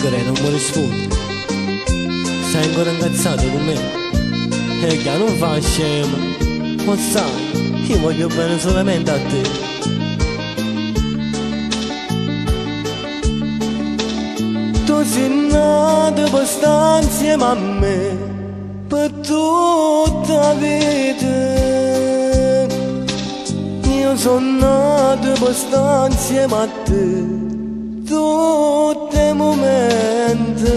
che non mi rispondi. Stai ancora incazzato con me? E che non fa scema. Ma sai, io voglio bene solamente a te. Tu sei nato per stare insieme a me per tutta la vita. Io sono nato per stare insieme a te tutti i momenti.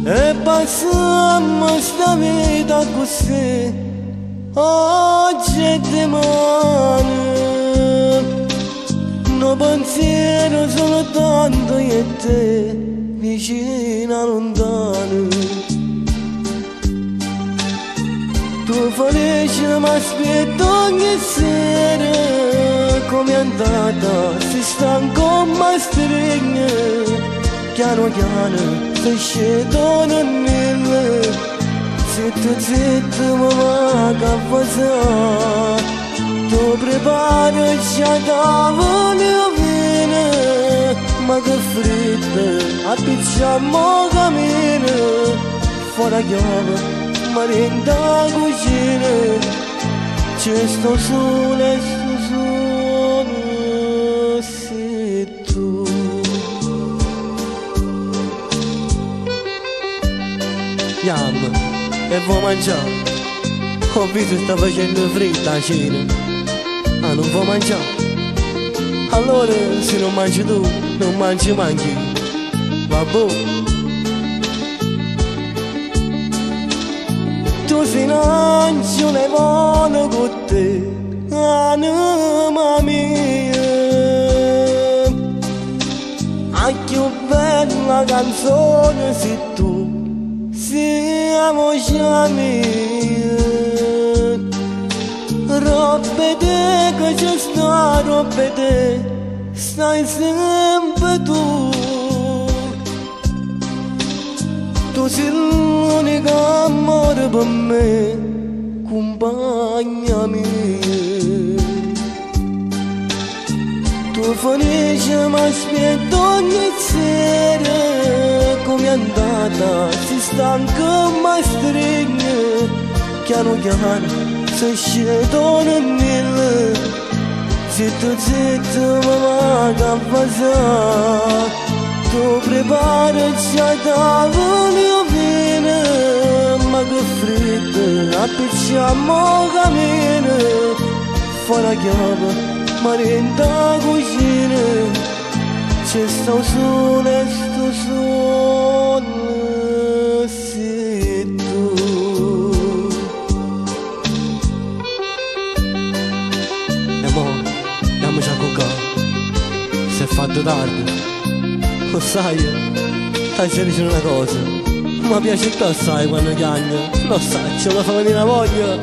E passiamo sta vita così, oggi e domani. No pensiero soltanto io e te, vicina lontano. Tu felice mi aspetti ogni sera, come è andata, si stanco ma stringe. Piano piano si scedo nel nille, zitto zitto mi manca a passare. Tu prepari già tavolo vino, ma che freddo, appicciamo cammino. Fuori la chiave, ma dentro la cucina, c'è sto sole, sei tu. Andiamo e vuoi mangiare? Ho visto che sta facendo freddo la cena. Ah, non vuoi mangiare? Allora se non mangi tu, non mangi manchi. Vabbè. Tu sei un angelo buono con te, anima mia. A più bella canzone sei tu, siamo già amici. Robe te che c'è sta, robe te, stai sempre tu. Tu sei l'unico amore per me, compagna mia. Tu felice mi aspetti ogni sera, come è andata, si stanca ma stringe. Piano piano si scedo nel nille, zitto zitto mi manca a passare. Tu prepari già tavolo vino, ma che freddo, appicciamo cammino. Fuori la chiave, ma dentro la cucina, c'è sto sole, sei tu. E mo, dammi già cocca, si è fatto tardi. Lo sai, stai dicendo una cosa, mi piace assai quando chiagna, lo sai, ce la fa venire la voglia.